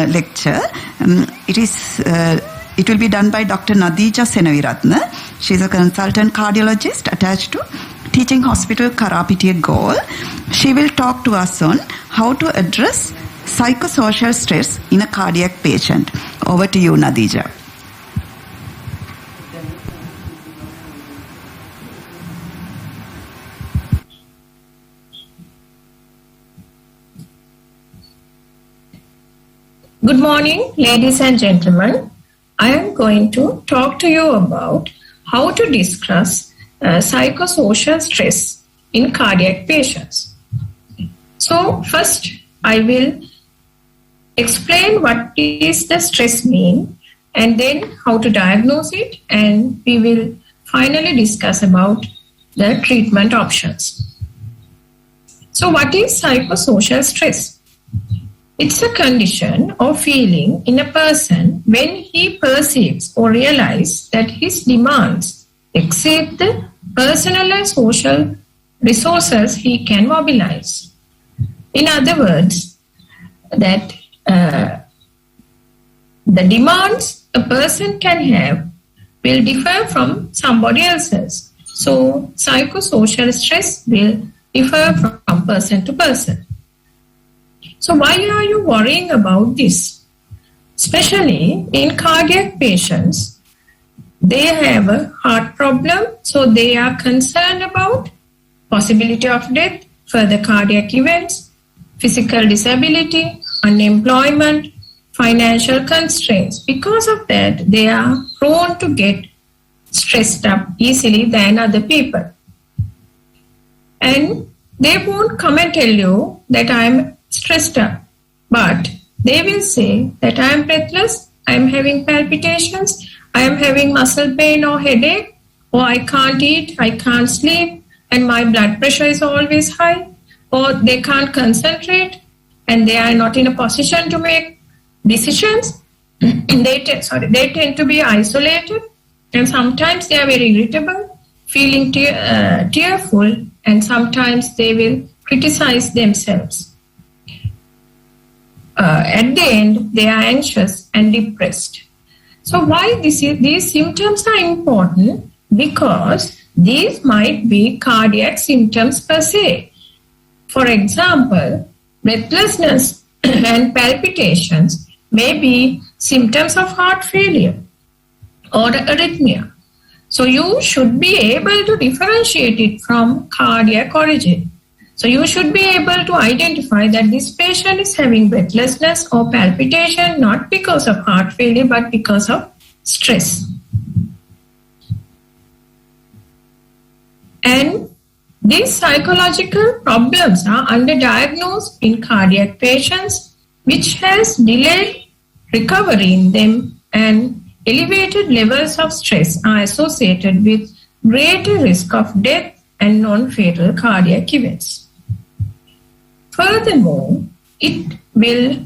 lecture. It will be done by Dr. Nadija Senaviratna. She is a consultant cardiologist attached to Teaching Hospital Karapitiya Galle. She will talk to us on how to address psychosocial stress in a cardiac patient. Over to you, Nadija. Good morning, ladies and gentlemen. I am going to talk to you about how to discuss psychosocial stress in cardiac patients. So first, I will explain what is the stress mean and then how to diagnose it, and we will finally discuss about the treatment options. So what is psychosocial stress? It's a condition or feeling in a person when he perceives or realizes that his demands exceed the personal and social resources he can mobilize. In other words, that the demands a person can have will differ from somebody else's. So psychosocial stress will differ from person to person. So why are you worrying about this? Especially in cardiac patients, they have a heart problem, so they are concerned about possibility of death, further cardiac events, physical disability, unemployment, financial constraints. Because of that, they are prone to get stressed up easily than other people. And they won't come and tell you that I'm stressed up, but they will say that I am breathless, I am having palpitations, I am having muscle pain or headache, or I can't eat, I can't sleep, and my blood pressure is always high, or they can't concentrate, and they are not in a position to make decisions. They tend to be isolated, and sometimes they are very irritable, feeling tearful, and sometimes they will criticize themselves. At the end, they are anxious and depressed. So why these symptoms are important? Because these might be cardiac symptoms per se. For example, breathlessness and palpitations may be symptoms of heart failure or arrhythmia. So you should be able to differentiate it from cardiac origin. So you should be able to identify that this patient is having breathlessness or palpitation not because of heart failure but because of stress. And these psychological problems are underdiagnosed in cardiac patients, which has delayed recovery in them, and elevated levels of stress are associated with greater risk of death and non-fatal cardiac events. Furthermore, it will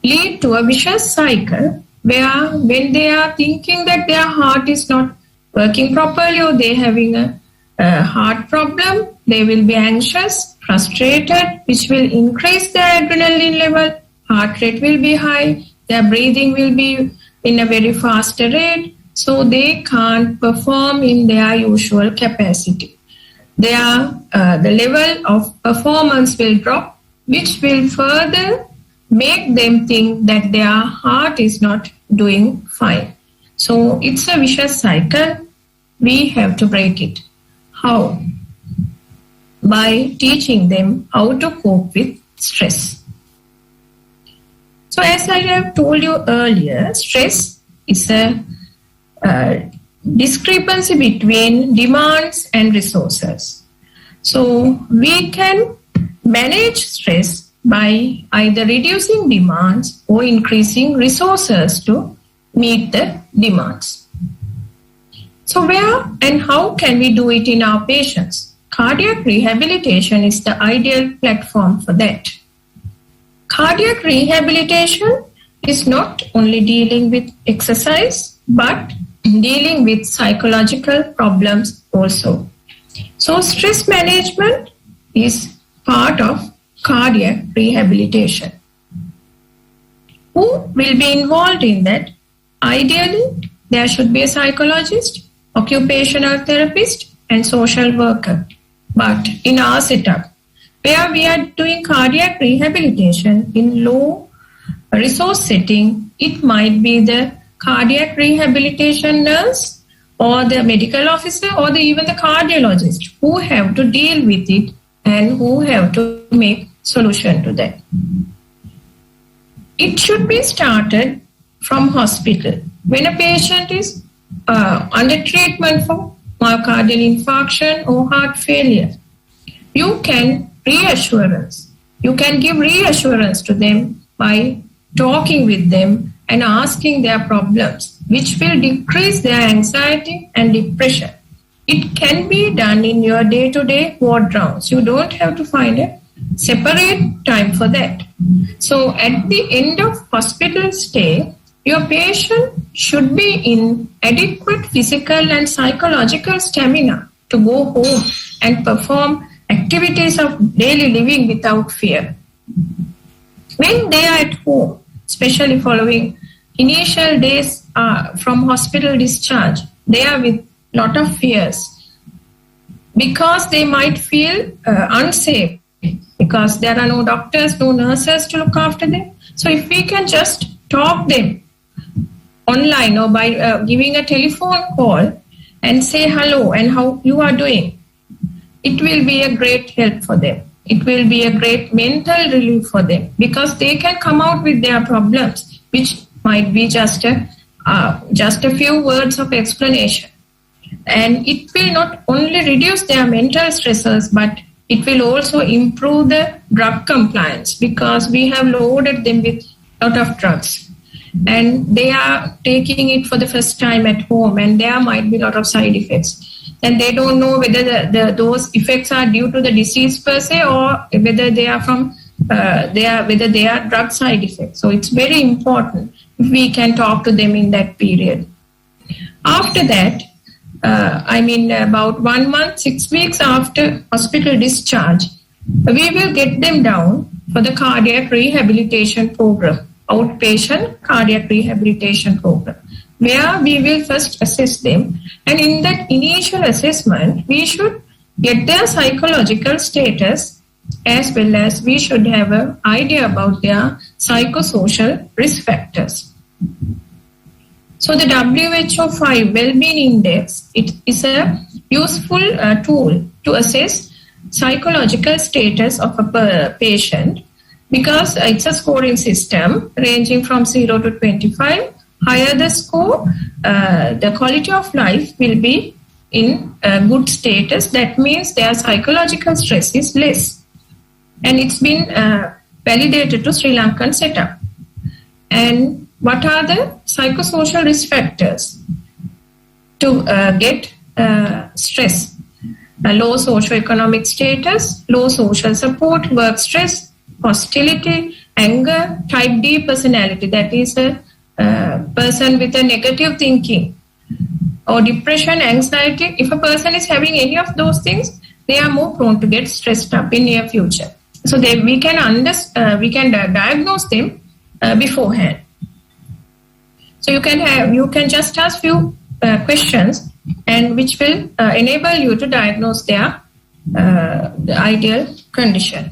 lead to a vicious cycle where when they are thinking that their heart is not working properly or they're having a heart problem, they will be anxious, frustrated, which will increase their adrenaline level, heart rate will be high, their breathing will be in a very faster rate, so they can't perform in their usual capacity. The level of performance will drop, which will further make them think that their heart is not doing fine. So it's a vicious cycle. We have to break it. How? By teaching them how to cope with stress. So as I have told you earlier, stress is a discrepancy between demands and resources. So we can manage stress by either reducing demands or increasing resources to meet the demands. So where and how can we do it in our patients? Cardiac rehabilitation is the ideal platform for that. Cardiac rehabilitation is not only dealing with exercise, but dealing with psychological problems also. So stress management is part of cardiac rehabilitation. Who will be involved in that? Ideally, there should be a psychologist, occupational therapist, and social worker. But in our setup, where we are doing cardiac rehabilitation in low resource setting, it might be the cardiac rehabilitation nurse or the medical officer or even the cardiologist who have to deal with it and who have to make solution to that. It should be started from hospital. When a patient is under treatment for myocardial infarction or heart failure, you can reassurance. You can give reassurance to them by talking with them and asking their problems, which will decrease their anxiety and depression. It can be done in your day-to-day ward rounds. You don't have to find a separate time for that. So at the end of hospital stay, your patient should be in adequate physical and psychological stamina to go home and perform activities of daily living without fear. When they are at home, especially following initial days from hospital discharge, they are with lot of fears because they might feel unsafe because there are no doctors, no nurses to look after them. So if we can just talk them online or by giving a telephone call and say hello and how you are doing, it will be a great help for them. It will be a great mental relief for them because they can come out with their problems, which might be just a few words of explanation. And it will not only reduce their mental stressors, but it will also improve the drug compliance because we have loaded them with a lot of drugs. And they are taking it for the first time at home, and there might be a lot of side effects. And they don't know whether those effects are due to the disease per se or whether they are from whether they are drug side effects. So it's very important if we can talk to them in that period. After that, about 1 month, 6 weeks after hospital discharge, we will get them down for the cardiac rehabilitation program, outpatient cardiac rehabilitation program, where we will first assess them. And in that initial assessment, we should get their psychological status as well as we should have an idea about their psychosocial risk factors. So the WHO-5 Wellbeing Index, it is a useful tool to assess psychological status of a patient because it's a scoring system ranging from 0 to 25. Higher the score, the quality of life will be in good status. That means their psychological stress is less. And it's been validated to Sri Lankan setup. And what are the psychosocial risk factors to get stress? Low socioeconomic status, low social support, work stress, hostility, anger, type D personality, that is a person with a negative thinking, or depression, anxiety. If a person is having any of those things, they are more prone to get stressed up in near future. So we can diagnose them beforehand. So you can just ask few questions, and which will enable you to diagnose their the ideal condition.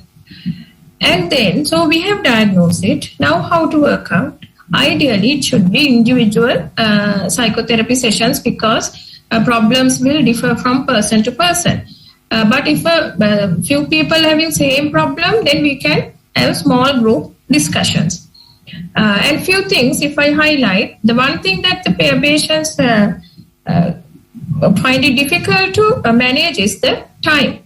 And then, so we have diagnosed it. Now, how to work out? Ideally, it should be individual psychotherapy sessions because problems will differ from person to person. But if a few people having same problem, then we can have small group discussions. And few things, if I highlight, the one thing that the patients find it difficult to manage is the time.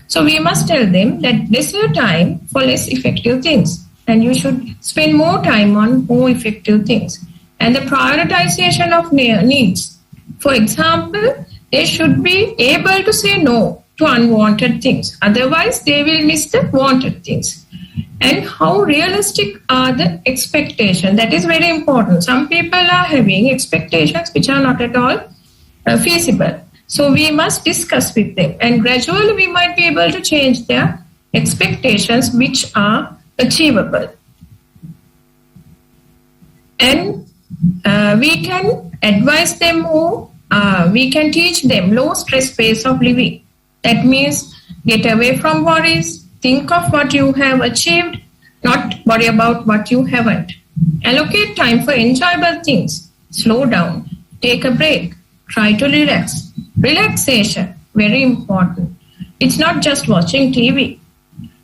So we must tell them that lesser time for less effective things. And you should spend more time on more effective things. And the prioritization of needs. For example, they should be able to say no to unwanted things. Otherwise, they will miss the wanted things. And how realistic are the expectations? That is very important. Some people are having expectations which are not at all feasible. So we must discuss with them. And gradually we might be able to change their expectations which are achievable. And we can advise them more. We can teach them low stress pace of living. That means get away from worries, think of what you have achieved, not worry about what you haven't. Allocate time for enjoyable things. Slow down, take a break, try to relax. Relaxation, very important. It's not just watching TV.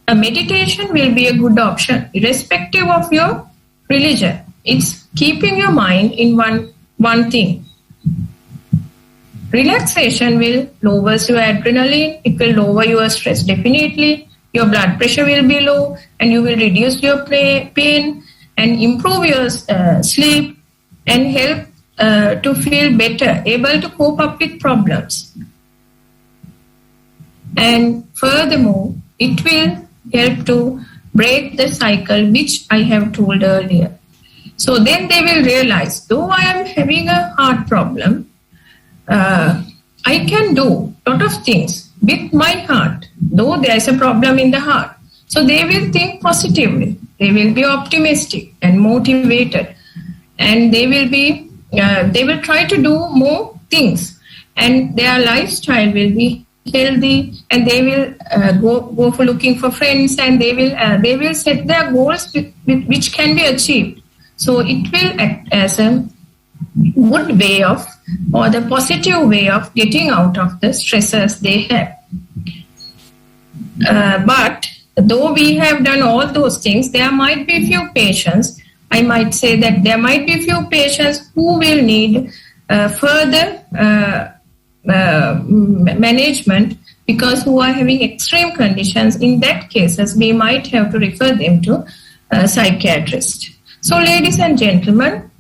A meditation will be a good option, irrespective of your religion. It's keeping your mind in one thing. Relaxation will lower your adrenaline, it will lower your stress definitely, your blood pressure will be low, and you will reduce your pain and improve your sleep and help to feel better, able to cope up with problems. And furthermore, it will help to break the cycle which I have told earlier. So then they will realize, though I am having a heart problem, I can do a lot of things with my heart, though there is a problem in the heart. So they will think positively. They will be optimistic and motivated, and they will try to do more things, and their lifestyle will be healthy, and they will go for looking for friends, and they will set their goals which can be achieved. So it will act as a good way of, or the positive way of getting out of the stresses they have. But though we have done all those things, there might be few patients, I might say that there might be few patients who will need further management, because who are having extreme conditions. In that cases, we might have to refer them to a psychiatrist. So ladies and gentlemen,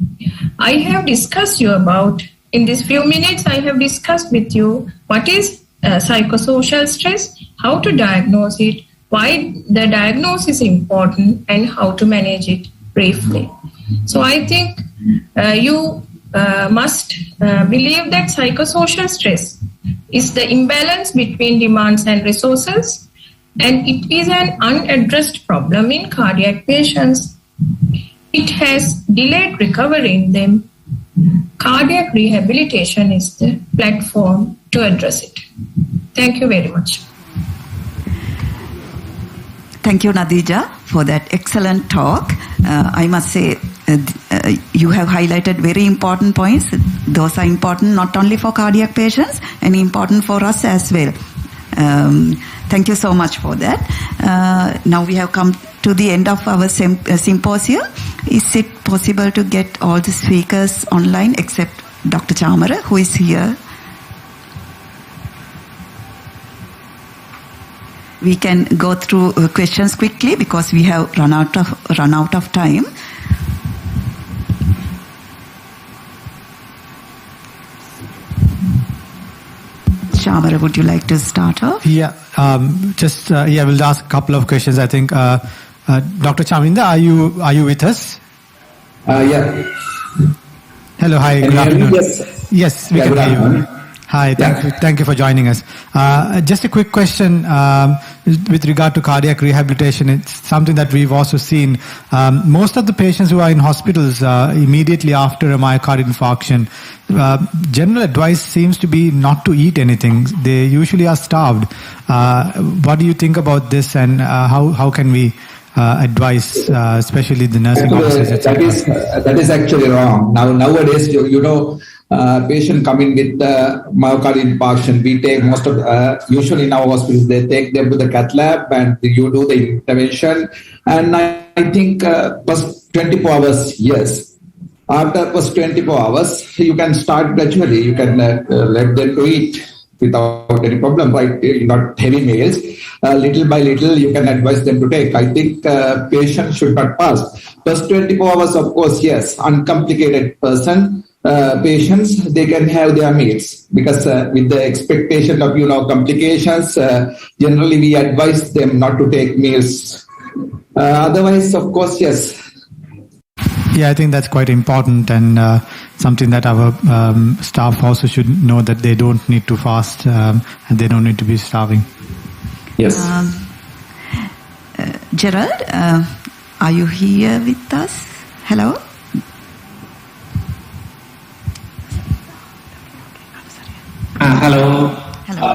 I have discussed you about, in these few minutes, I have discussed with you what is psychosocial stress, how to diagnose it, why the diagnosis is important, and how to manage it briefly. So I think you must believe that psychosocial stress is the imbalance between demands and resources, and it is an unaddressed problem in cardiac patients. It has delayed recovery in them. Cardiac rehabilitation is the platform to address it. Thank you very much. Thank you, Nadija, for that excellent talk. I must say, you have highlighted very important points. Those are important not only for cardiac patients, and important for us as well. Thank you so much for that. Now we have come to the end of our symposium. Is it possible to get all the speakers online except Dr. Chamara, who is here? We can go through questions quickly because we have run out of time. Chamara, would you like to start off? Yeah, we'll ask a couple of questions. I think, Dr. Chaminda, are you with us? Yeah. Hello, hi, Can good you hear me? afternoon. Yes, we can hear you. Hi, thank you for joining us. Just a quick question with regard to cardiac rehabilitation. It's something that we've also seen. Most of the patients who are in hospitals immediately after a myocardial infarction, general advice seems to be not to eat anything. They usually are starved. What do you think about this, and how can we advise, especially the nursing officers, etc.? That is actually wrong. Nowadays, patient coming with myocardial infarction, we take most of usually in our hospitals, they take them to the cath lab and you do the intervention. And I think first 24 hours, yes. After first 24 hours, you can start gradually. You can let them to eat without any problem, right? Not heavy meals. Little by little, you can advise them to take. I think patients should not fast. First 24 hours, of course, yes. Uncomplicated patients, they can have their meals, because with the expectation of complications, generally we advise them not to take meals. Otherwise, of course, yes. Yeah, I think that's quite important, and something that our staff also should know, that they don't need to fast and they don't need to be starving. Yes. Gerald, are you here with us? Hello?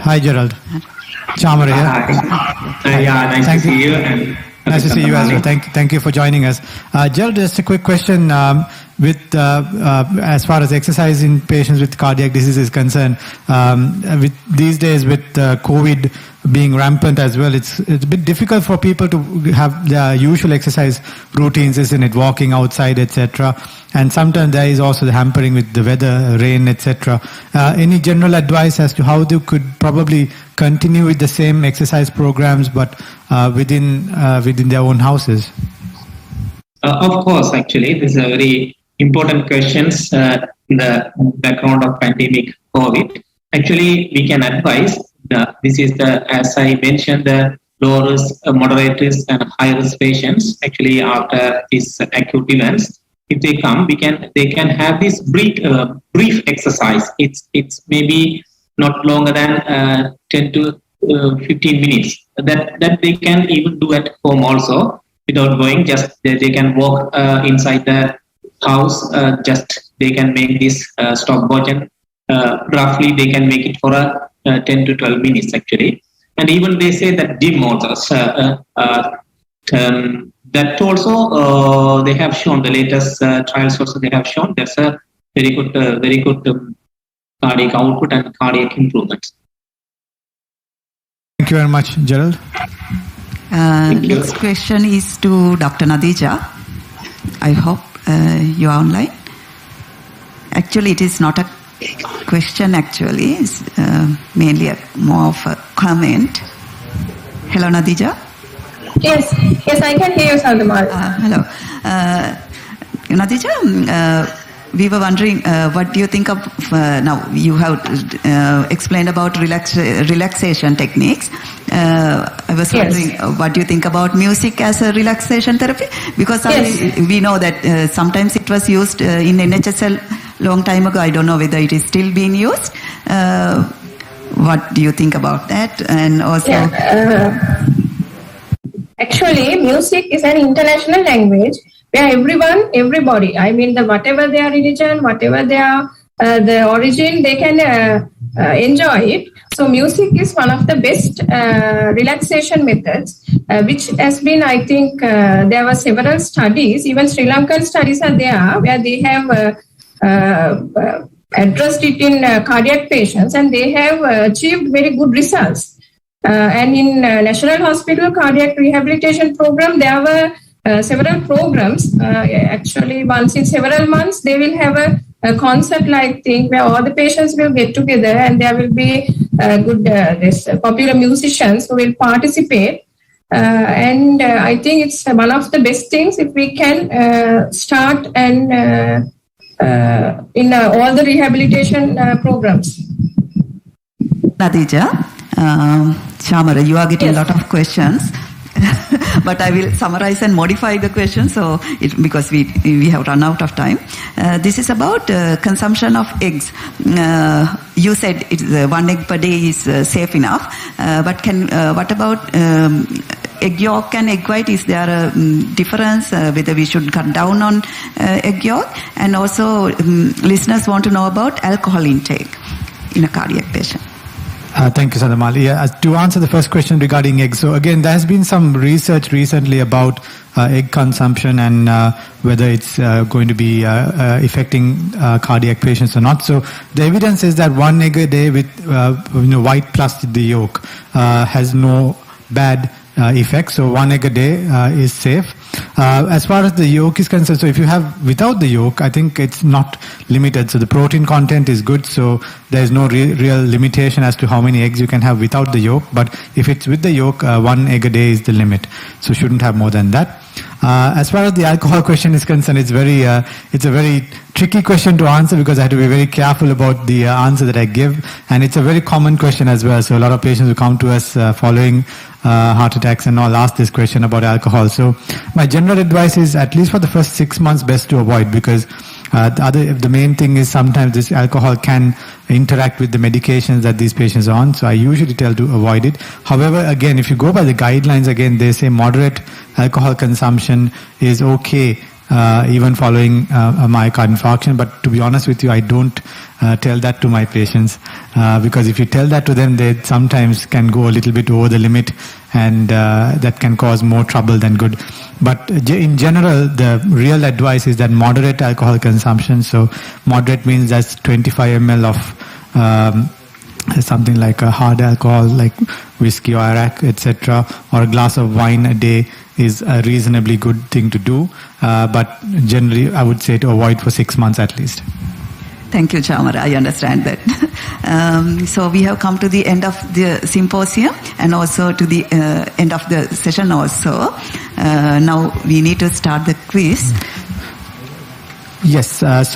Hi, Gerald. Chamara here. Yeah, nice to see you. And nice to see you as well. Thank you for joining us. Gerald, just a quick question. As far as exercise in patients with cardiac disease is concerned, with these days with COVID being rampant as well, it's a bit difficult for people to have their usual exercise routines, isn't it? Walking outside, etc. And sometimes there is also the hampering with the weather, rain, etc. Any general advice as to how they could probably continue with the same exercise programs, but within their own houses? Of course, actually, this is a very important questions in the background of pandemic COVID. Actually, we can advise. This is as I mentioned, the low risk, moderate risk, and high risk patients. Actually, after these acute events, if they come, they can have this brief exercise. It's maybe not longer than 10 to 15 minutes. That they can even do at home also without going. Just they can walk inside the house. Just they can make this stopwatch, and roughly they can make it for a 10 to 12 minutes actually. And even they say that gym also. That also they have shown, the latest trials also they have shown that's a very good cardiac output and cardiac improvements. Thank you very much, Gerald. Next question is to Dr. Nadija. I hope you are online. Actually, it is not a question actually. It's mainly more of a comment. Hello, Nadija. Yes, I can hear you, Sandamal. Hello. Nadija, we were wondering, what do you think of, now you have explained about relaxation techniques. I was wondering, what do you think about music as a relaxation therapy? Because we know that sometimes it was used in NHSL long time ago. I don't know whether it is still being used. What do you think about that? And also... Actually, music is an international language where everybody, I mean, whatever their religion, whatever their the origin, they can enjoy it. So music is one of the best relaxation methods, which has been, I think, there were several studies, even Sri Lankan studies are there, where they have addressed it in cardiac patients, and they have achieved very good results. And in National Hospital Cardiac Rehabilitation Program, there were several programs. Actually, once in several months, they will have a concert-like thing where all the patients will get together, and there will be good popular musicians who will participate. And I think it's one of the best things if we can start and in all the rehabilitation programs. Nadija, Chamara, you are getting a lot of questions, but I will summarize and modify the question because we have run out of time. This is about consumption of eggs. You said 1 egg per day is safe enough, but what about egg yolk and egg white? Is there a difference whether we should cut down on egg yolk? And also listeners want to know about alcohol intake in a cardiac patient. Thank you, Sandamal. Yeah, to answer the first question regarding eggs, so again, there has been some research recently about egg consumption and whether it's going to be affecting cardiac patients or not. So the evidence is that 1 egg a day with white plus the yolk has no bad effect. So 1 egg a day is safe. As far as the yolk is concerned, so if you have without the yolk, I think it's not limited. So the protein content is good. So there is no real limitation as to how many eggs you can have without the yolk. But if it's with the yolk, 1 egg a day is the limit. So shouldn't have more than that. As far as the alcohol question is concerned, it's a very tricky question to answer because I have to be very careful about the answer that I give, and it's a very common question as well. So a lot of patients who come to us following heart attacks and all ask this question about alcohol. So my general advice is, at least for the first 6 months, best to avoid, because the main thing is sometimes this alcohol can interact with the medications that these patients are on. So I usually tell to avoid it. However, again, if you go by the guidelines, again, they say moderate alcohol consumption is okay even following a myocardial infarction. But to be honest with you, I don't tell that to my patients, because if you tell that to them, they sometimes can go a little bit over the limit, and that can cause more trouble than good. But in general, the real advice is that moderate alcohol consumption. So moderate means that's 25 ml of something like a hard alcohol, like whiskey or arak, etc., or a glass of wine a day is a reasonably good thing to do. But generally, I would say to avoid for 6 months at least. Thank you, Chamara. I understand that. So we have come to the end of the symposium and also to the end of the session also. Now we need to start the quiz. Yes.